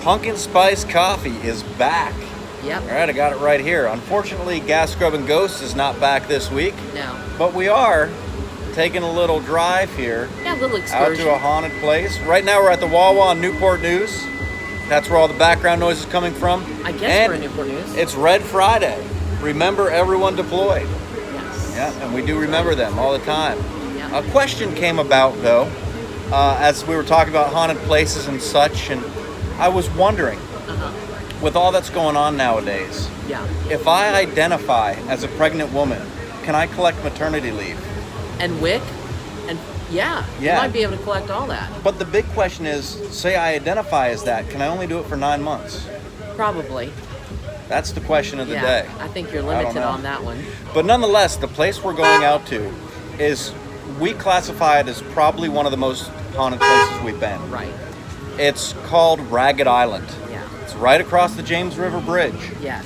Pumpkin Spice Coffee is back. Yep. All right, I got it right here. Unfortunately, Gas Scrubbing Ghost is not back this week. No. But we are taking a little drive here. Yeah, a little Out excursion. to a haunted place. Right now we're at the Wawa in Newport News. That's where all the background noise is coming from. I guess and we're in Newport News. It's Red Friday. Remember everyone deployed. Yes. Yeah, and we do remember them all the time. Yeah. A question came about, though, as we were talking about haunted places and such, and I was wondering, with all that's going on nowadays, Yeah. if I identify as a pregnant woman, can I collect maternity leave? And WIC, and yeah, you Yeah. might be able to collect all that. But the big question is, say I identify as that, can I only do it for 9 months? Probably. That's the question of the Yeah. day. I think you're I don't limited know. on that one. But nonetheless, the place we're going out to is, we classify it as probably one of the most haunted places we've been. Right. It's called Ragged Island. Yeah. It's right across the James River Bridge. Yes.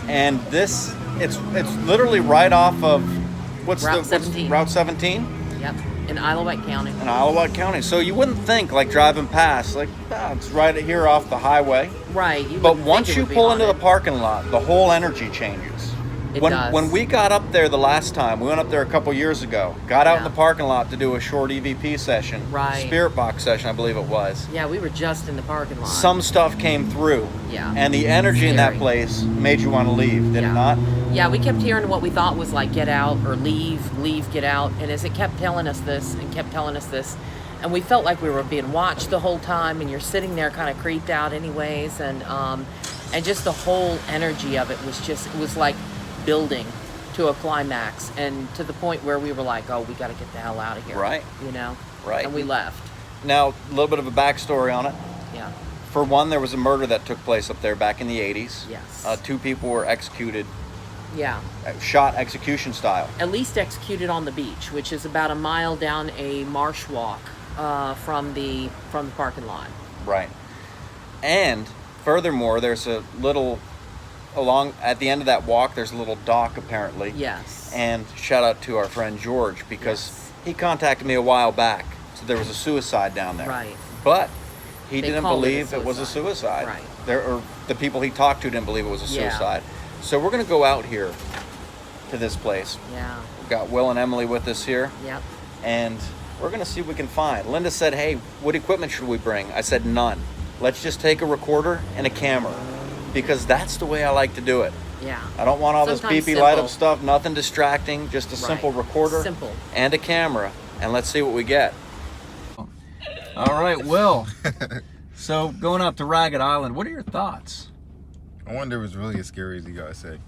And it's literally right off of Route 17. Route 17 Yep. In Isle of Wight County. in Isle of Wight County. So you wouldn't think, like, driving past, like, it's right here off the highway. Right. You But wouldn't once think it you would be pull into the haunted. parking lot, the whole energy changes. It when does. when we got up there the last time, we went up there a couple years ago, got out in Yeah. the parking lot to do a short EVP session, Right. spirit box session, I believe it was. Yeah, we were just in the parking lot. Some stuff came through. Yeah. And the energy in that Scary. place made you want to leave, did Yeah. it not? Yeah, we kept hearing what we thought was like get out or leave, get out. And as it kept telling us this and kept telling us this, and we felt like we were being watched the whole time, and you're sitting there kind of creeped out anyways, and just the whole energy of it was like building to a climax, and to the point where we were like, oh, we got to get the hell out of here. Right. You know? Right. And we left. Now, a little bit of a backstory on it. Yeah. For one, there was a murder that took place up there back in the 80s. Yes. 2 people were executed, Yeah. shot execution style. At least executed on the beach, which is about a mile down a marsh walk from the parking lot. Right. And furthermore, there's a little, at the end of that walk, there's a little dock apparently. Yes. And shout out to our friend George, because Yes. he contacted me a while back. So there was a suicide down there. Right. But he They didn't called it a believe it was a suicide. Right. Or the people he talked to didn't believe it was a Yeah. suicide. So we're going to go out here to this place. Yeah. We've got Will and Emily with us here. Yep. And we're going to see what we can find. Linda said, hey, what equipment should we bring? I said, none. Let's just take a recorder and a camera, because that's the way I like to do it. Yeah. I don't want all this Sometimes beepy light simple. up stuff, nothing distracting, just a simple recorder Simple. and a camera, and let's see what we get. All right, Will. So going out to Ragged Island, what are your thoughts? I wonder if it's really as scary as you guys say.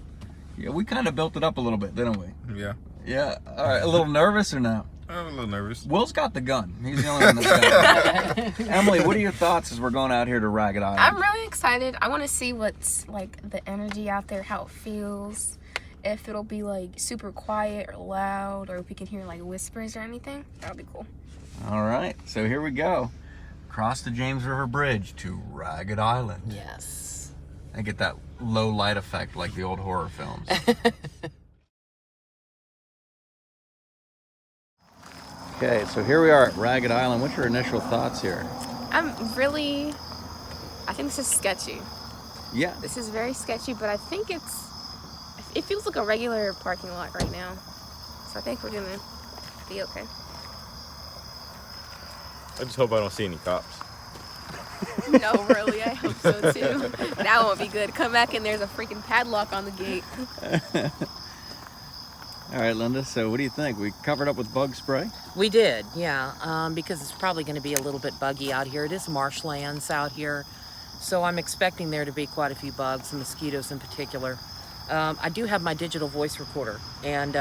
Yeah, we kind of built it up a little bit, didn't we? Yeah. Yeah. All right, a little nervous or no? I'm a little nervous. Will's got the gun. He's the only one that's got it. Emily, what are your thoughts as we're going out here to Ragged Island? I'm really excited. I want to see what's like the energy out there, how it feels, if it'll be like super quiet or loud, or if we can hear like whispers or anything. That would be cool. All right, so here we go. Across the James River Bridge to Ragged Island. Yes. I get that low light effect like the old horror films. Okay, so here we are at Ragged Island. What's your initial thoughts here? I think this is sketchy. Yeah. This is very sketchy, but I think it feels like a regular parking lot right now. So I think we're gonna be okay. I just hope I don't see any cops. No, really, I hope so too. That won't be good. Come back and there's a freaking padlock on the gate. All right, Linda, so what do you think? We covered up with bug spray? We did, yeah, because it's probably going to be a little bit buggy out here. It is marshlands out here, so I'm expecting there to be quite a few bugs, mosquitoes in particular. I do have my digital voice recorder, and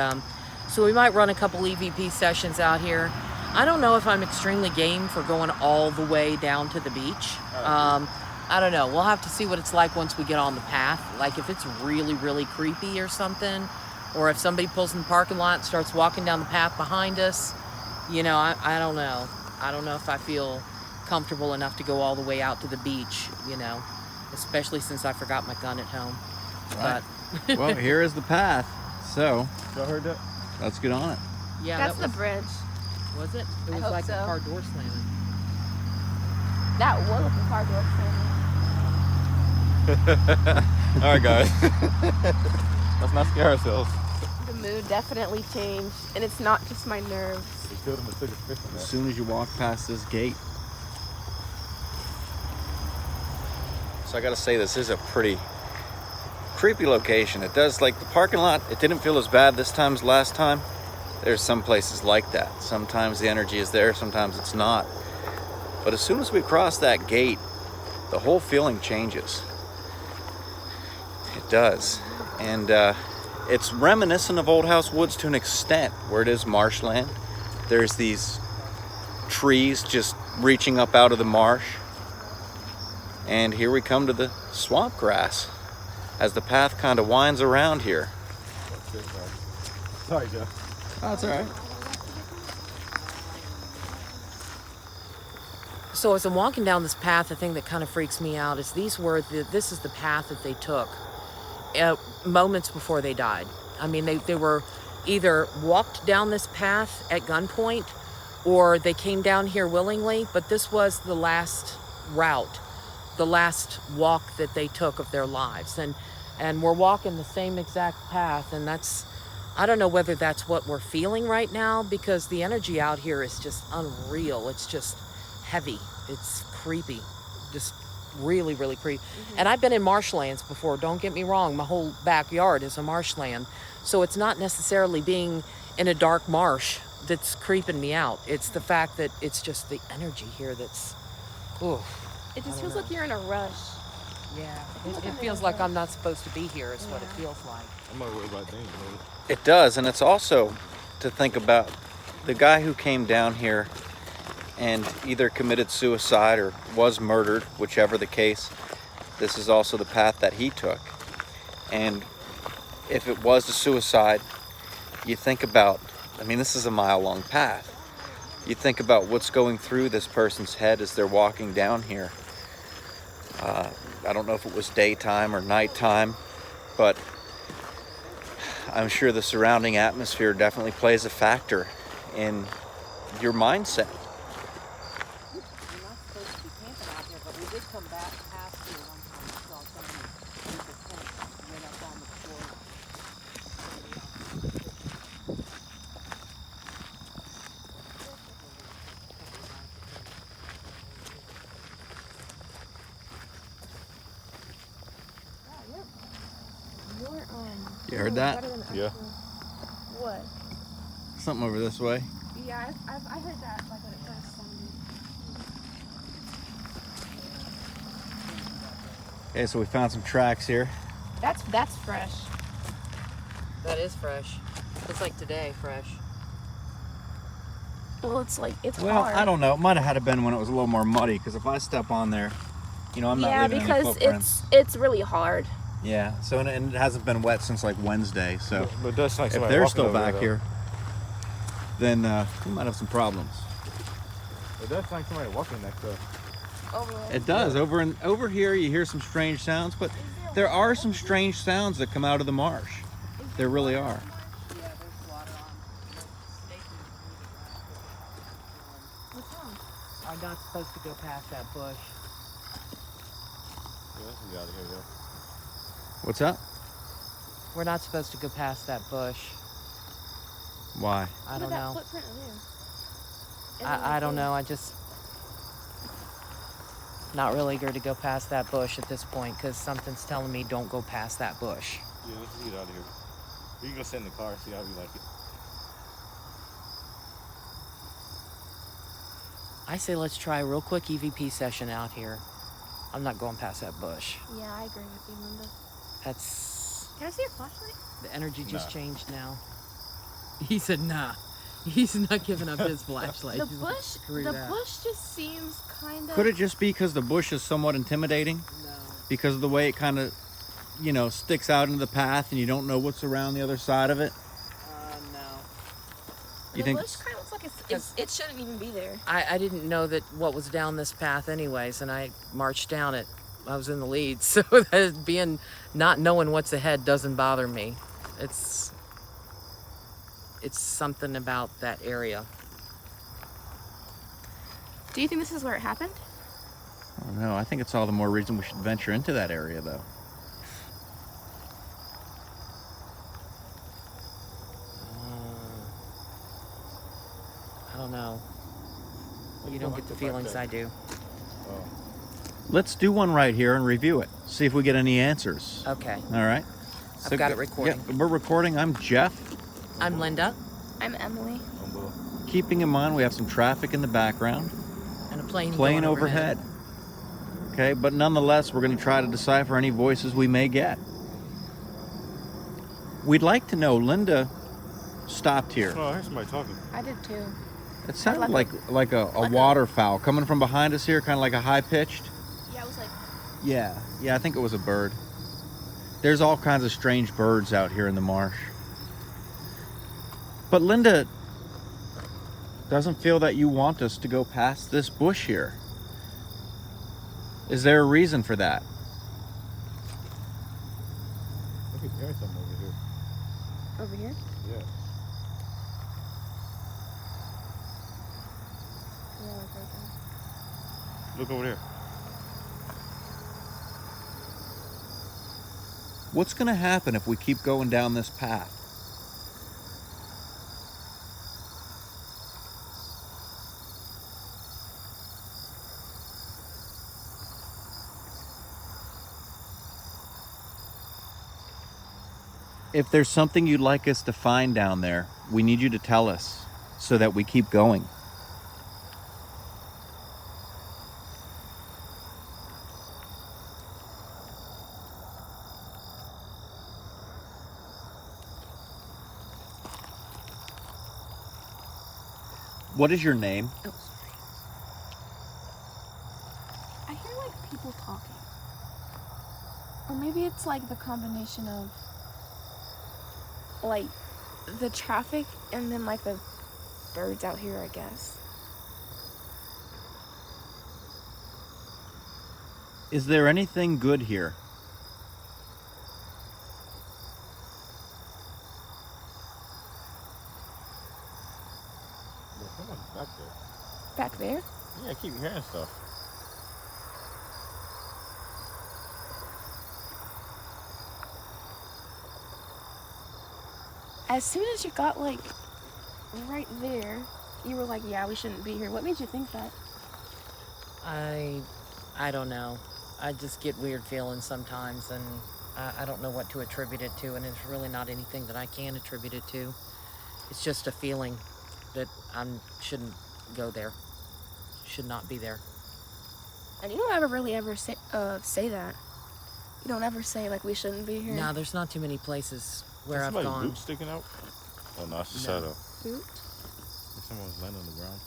so we might run a couple EVP sessions out here. I don't know if I'm extremely game for going all the way down to the beach. I don't know. We'll have to see what it's like once we get on the path. Like if it's really, really creepy or something, or if somebody pulls in the parking lot and starts walking down the path behind us, you know, I don't know. I don't know if I feel comfortable enough to go all the way out to the beach, you know, especially since I forgot my gun at home. Right. But Well, here is the path. So, Y'all heard that? let's get on it. yeah, That's that the bridge. was it? It I was hope like so. a car door slamming. That was a car door slamming. Alright, guys. Let's not scare ourselves. The mood definitely changed, and it's not just my nerves. As soon as you walk past this gate. So I gotta say, this is a pretty creepy location. It does, like the parking lot, it didn't feel as bad this time as last time. There's some places like that. Sometimes the energy is there, sometimes it's not. But as soon as we cross that gate, the whole feeling changes. It does. And it's reminiscent of Old House Woods to an extent, where it is marshland. There's these trees just reaching up out of the marsh. And here we come to the swamp grass as the path kind of winds around here. Sorry, Joe. Oh, that's all right. So as I'm walking down this path, the thing that kind of freaks me out is this is the path that they took moments before they died. I mean, they were either walked down this path at gunpoint or they came down here willingly, but this was the last route, the last walk that they took of their lives. And we're walking the same exact path, and I don't know whether that's what we're feeling right now, because the energy out here is just unreal. It's just heavy. It's creepy. Just really, really creepy. Mm-hmm. And I've been in marshlands before, don't get me wrong. My whole backyard is a marshland. So it's not necessarily being in a dark marsh that's creeping me out. It's the fact that it's just the energy here that's, ooh. It just feels like you're in a rush. Yeah, it feels like I'm not supposed to be here is what it feels like. I'm not worried about danger. It does, and it's also to think about the guy who came down here and either committed suicide or was murdered, whichever the case. This is also the path that he took. And if it was a suicide, you think about, I mean, this is a mile-long path. You think about what's going through this person's head as they're walking down here. I don't know if it was daytime or nighttime, but I'm sure the surrounding atmosphere definitely plays a factor in your mindset. We're not supposed to be camping out here, but we did come back past here one time and saw somebody with a tent right up on the shoreline. You heard that? Yeah. What? Something over this way. Yeah, I heard that like when it first sounded. Okay, so we found some tracks here. That's fresh. That is fresh. It's like today, fresh. Well, it's Well, hard. I don't know. It might have had been when it was a little more muddy, because if I step on there, I'm not leaving any because footprints. it's really hard. Yeah, so and it hasn't been wet since like Wednesday, so But it does sound like if somebody they're walking still over back there, here, then we might have some problems. though. It does sound like somebody walking next to us. It does. Over here you hear some strange sounds, but there are some strange sounds that come out of the marsh. There really are. Yeah, there's water on. What's wrong? I'm not supposed to go past that bush. Yeah, let's get out of here, though. What's up? We're not supposed to go past that bush. Why? I don't know. Footprint there. I don't know. I just not really eager to go past that bush at this point because something's telling me don't go past that bush. Yeah, let's just get out of here. We can go sit in the car and see how we like it. I say let's try a real quick EVP session out here. I'm not going past that bush. Yeah, I agree with you, Linda. That's Can I see a flashlight? the energy just Nah. changed now. He said nah. He's not giving up his flashlight. The He's like, bush, "Screw the that." bush just seems kind of. Could it just be because the bush is somewhat intimidating? No. Because of the way it kind of, sticks out into the path and you don't know what's around the other side of it? No. You The think bush kind of looks like it shouldn't even be there. I didn't know that what was down this path anyways, and I marched down it. I was in the lead, so that not knowing what's ahead doesn't bother me. It's something about that area. Do you think this is where it happened? don't know. I think it's all the more reason we should venture into that area, though. I don't know. Look, You don't get the feelings I do. Oh. Let's do one right here and review it. See if we get any answers. Okay. All right. I've got it recording. Yeah, we're recording. I'm Jeff. I'm Linda. I'm Emily. Keeping in mind we have some traffic in the background. And a plane Plane going overhead. Okay, but nonetheless, we're going to try to decipher any voices we may get. We'd like to know, Linda stopped here. Oh, I heard somebody talking. I did too. It sounded like a like a- waterfowl coming from behind us here, kind of like a high-pitched. Yeah, it was like. Yeah, I think it was a bird. There's all kinds of strange birds out here in the marsh. But Linda doesn't feel that you want us to go past this bush here. Is there a reason for that? I could hear something over here. Over here? Yeah. Yeah, like right there. Look over there. What's going to happen if we keep going down this path? If there's something you'd like us to find down there, we need you to tell us so that we keep going. What is your name? Oh, sorry. I hear like people talking. Or maybe it's like the combination of like the traffic and then like the birds out here, I guess. Is there anything good here? There's someone back there. Back there? Yeah, I keep hearing stuff. As soon as you got like right there, you were like, yeah, we shouldn't be here. What made you think that? I don't know. I just get weird feelings sometimes, and I don't know what to attribute it to, and it's really not anything that I can attribute it to. It's just a feeling that I shouldn't go there. Should not be there. And you don't ever really ever say that. You don't ever say like we shouldn't be here. No, there's not too many places where Is I've somebody's gone. boot sticking out? Oh no, it's a No. shadow. Boot? If someone's laying on the ground.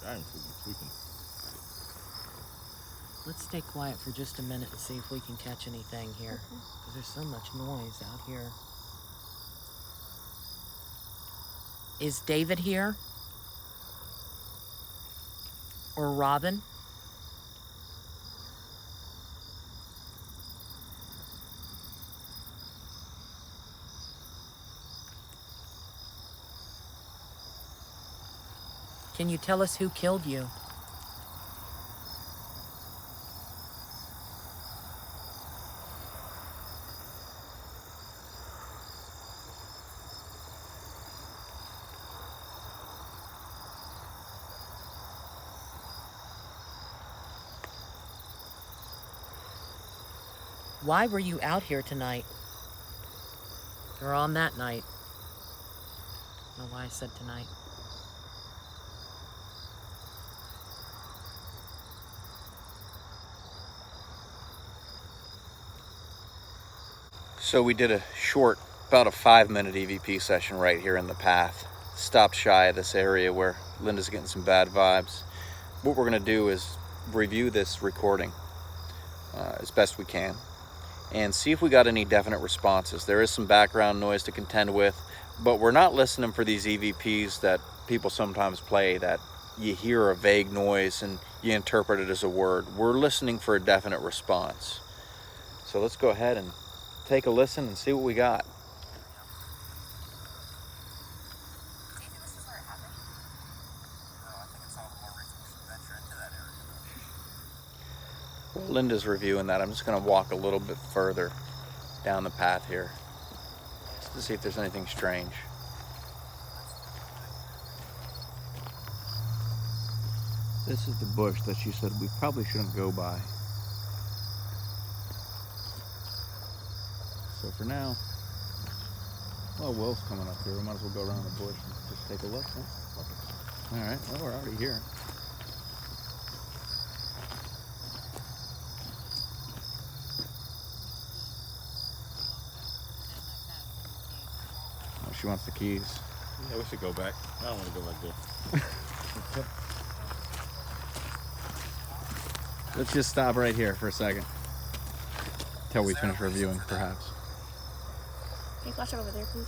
I am tweaking. Let's stay quiet for just a minute and see if we can catch anything here. Because there's so much noise out here. Is David here? Or Robin? Can you tell us who killed you? Why were you out here tonight? Or on that night? I don't know why I said tonight. So we did a short, about a 5-minute EVP session right here in the path. Stopped shy of this area where Linda's getting some bad vibes. What we're going to do is review this recording as best we can and see if we got any definite responses. There is some background noise to contend with, but we're not listening for these EVPs that people sometimes play that you hear a vague noise and you interpret it as a word. We're listening for a definite response. So let's go ahead and take a listen and see what we got. While Linda's reviewing that, I'm just going to walk a little bit further down the path here, just to see if there's anything strange. This is the bush that she said we probably shouldn't go by. So for now, well, Will's coming up here. We might as well go around the bush and just take a look. Huh? All right, well, we're already here. Oh, she wants the keys. Yeah, we should go back. I don't want to go back there. Let's just stop right here for a second. Till we finish reviewing, perhaps. Can you flash it over there, please?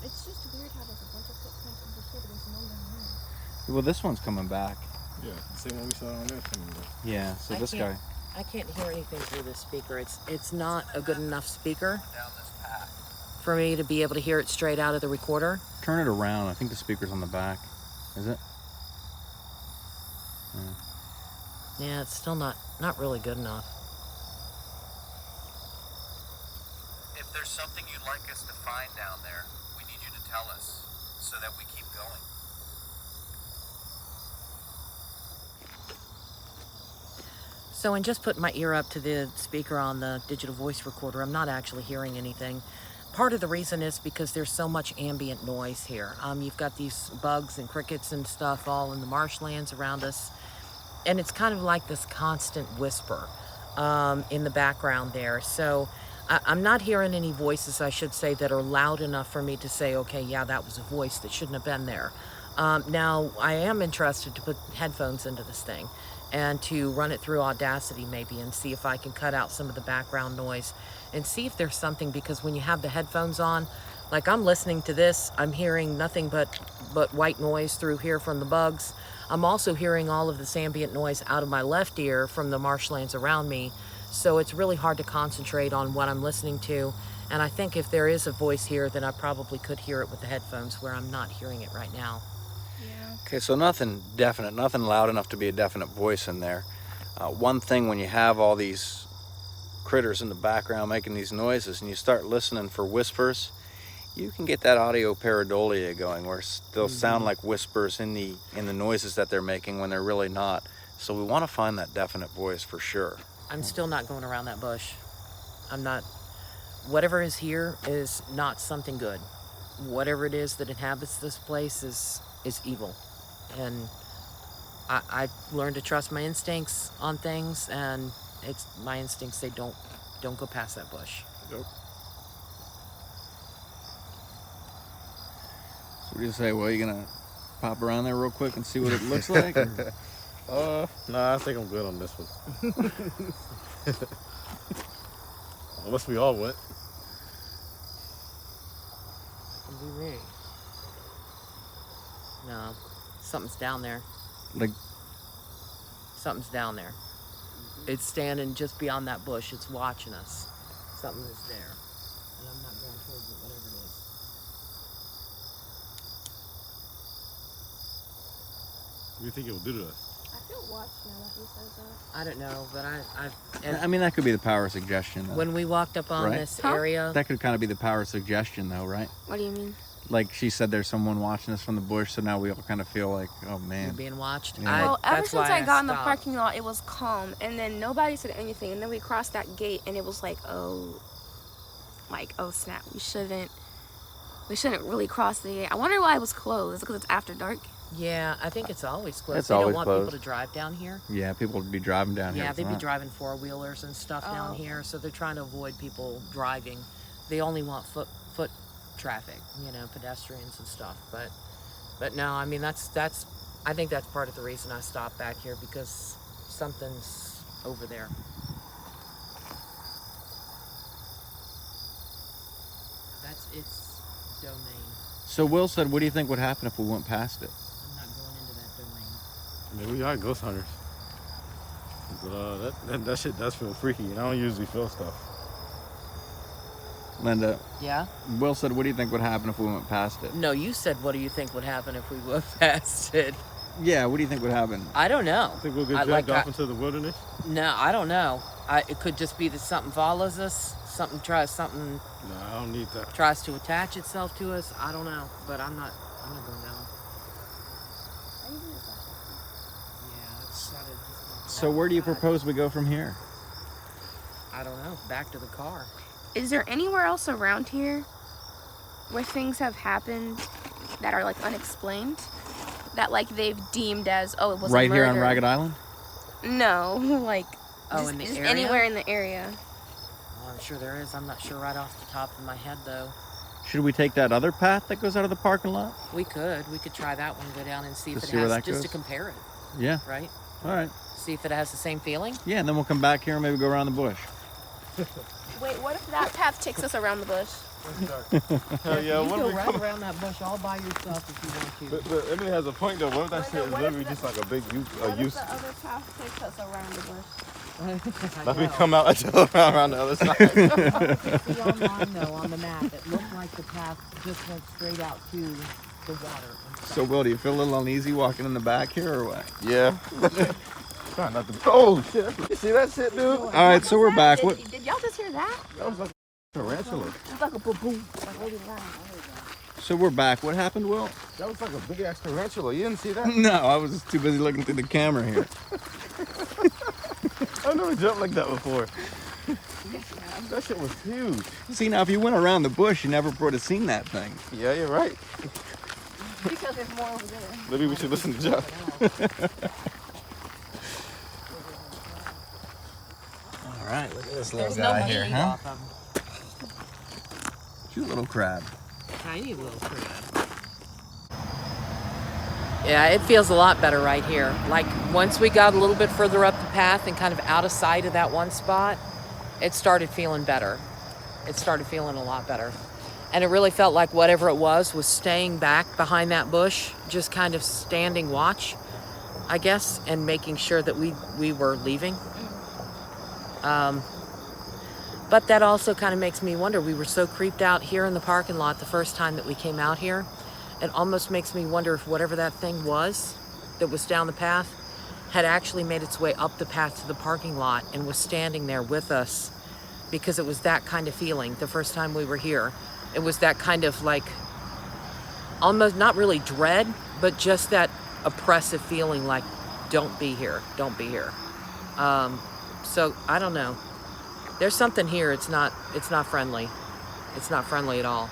It's just weird how there's a bunch of footprints over here, but there's none down there. Well, this one's coming back. Yeah, the same one we saw on there. Yeah, so I this can't- guy. I can't hear anything through this speaker. It's not a good enough speaker for me to be able to hear it straight out of the recorder. Turn it around. I think the speaker's on the back. Is it? Yeah, it's still not really good enough. If there's something you'd like us to find down there, we need you to tell us so that we keep going. So in just putting my ear up to the speaker on the digital voice recorder, I'm not actually hearing anything. Part of the reason is because there's so much ambient noise here. You've got these bugs and crickets and stuff all in the marshlands around us. And it's kind of like this constant whisper in the background there. So I'm not hearing any voices, I should say, that are loud enough for me to say, okay, yeah, that was a voice that shouldn't have been there. Now, I am interested to put headphones into this thing and to run it through Audacity maybe and see if I can cut out some of the background noise and see if there's something, because when you have the headphones on, like I'm listening to this, I'm hearing nothing but white noise through here from the bugs. I'm also hearing all of this ambient noise out of my left ear from the marshlands around me. So it's really hard to concentrate on what I'm listening to. And I think if there is a voice here, then I probably could hear it with the headphones where I'm not hearing it right now. Yeah. Okay, so nothing definite, nothing loud enough to be a definite voice in there. One thing, when you have all these critters in the background making these noises and you start listening for whispers, you can get that audio pareidolia going, where they'll sound like whispers in the noises that they're making when they're really not. So we want to find that definite voice for sure. I'm still not going around that bush. I'm not. Whatever is here is not something good. Whatever it is that inhabits this place is evil. And I learned to trust my instincts on things, and it's my instincts say don't go past that bush. Nope. So what do you say? Well, you gonna pop around there real quick and see what it looks like? Nah, I think I'm good on this one. Unless we all went. Could be me. No, something's down there. Like, Something's down there. It's standing just beyond that bush. It's watching us. Something is there. And I'm not going towards it, whatever it is. What do you think it will do to us? I feel watched now that you said that. I don't know, but I mean, that could be the power of suggestion, though. when we walked up on Right. this Huh? area, That could kind of be the power of suggestion, though, right? What do you mean? Like she said, there's someone watching us from the bush, so now we all kind of feel like, oh we're man. being watched. Yeah. Well, ever that's since why I got in the stopped. parking lot, it was calm, and then nobody said anything, and then we crossed that gate, and it was like, oh snap, we shouldn't really cross the gate. I wonder why it was closed. Because it's after dark. Yeah, I think it's always closed. It's They always don't want closed. people to drive down here. Yeah, people would be driving down here. Yeah, if they'd be not. driving four-wheelers and stuff down Oh. here, so they're trying to avoid people driving. They only want foot traffic, pedestrians and stuff. But no, I mean I think that's part of the reason I stopped back here, because something's over there. That's its domain. So Will said, what do you think would happen if we went past it? I'm not going into that domain. I mean, we are ghost hunters. But that shit does feel freaky, and I don't usually feel stuff. Linda, Yeah? Will said, what do you think would happen if we went past it? No, you said, what do you think would happen if we went past it? Yeah, what do you think would happen? I don't know. Think we'll get I- dragged like off I- into the wilderness? No, I don't know. It could just be that something follows us, something tries to attach itself to us. I don't know, but I'm not going down. So where do you propose we go from here? I don't know. Back to the car. Is there anywhere else around here where things have happened that are like unexplained? That like they've deemed as, oh, it was Right a here on murder? Ragged Island? No, like In the just area? anywhere in the area. Well, I'm sure there is. I'm not sure right off the top of my head, though. Should we take that other path that goes out of the parking lot? We could try that one, go down and see if To it see where has, that just goes? to compare it, Yeah. right? All right. See if it has the same feeling. Yeah, and then we'll come back here and maybe go around the bush. Wait, what if that path takes us around the bush? Hell yeah, You what go if we right come... around that bush all by yourself if you want to. But Emily has a point though. What if that shit is what if literally the- just like a big use? What if the other path takes us around the bush? Like we come out around the other side. See online though, on the map, it looked like the path just went straight out to the water. So, Will, do you feel a little uneasy walking in the back here or what? Yeah. Trying not to. Oh shit! You see that shit, dude? All right, so we're back. What? Did y'all just hear that? That was like a tarantula. It's like a boom. Like really loud. So we're back. What happened, Will? That was like a big ass tarantula. You didn't see that? No, I was just too busy looking through the camera here. I've never jumped like that before. That shit was huge. See, now if you went around the bush, you never would have seen that thing. Yeah, you're right. Because there's more over there. Maybe we should listen to Jeff. All right, look at this little There's no guy money here, to eat huh? off of. Cute little crab. Tiny little crab. Yeah, it feels a lot better right here. Like once we got a little bit further up the path and kind of out of sight of that one spot, it started feeling better. It started feeling a lot better. And it really felt like whatever it was staying back behind that bush, just kind of standing watch, I guess, and making sure that we were leaving. But that also kind of makes me wonder, we were so creeped out here in the parking lot the first time that we came out here. It almost makes me wonder if whatever that thing was that was down the path had actually made its way up the path to the parking lot and was standing there with us, because it was that kind of feeling the first time we were here. It was that kind of like, almost not really dread, but just that oppressive feeling like, don't be here, don't be here. So I don't know. There's something here, it's not friendly. It's not friendly at all.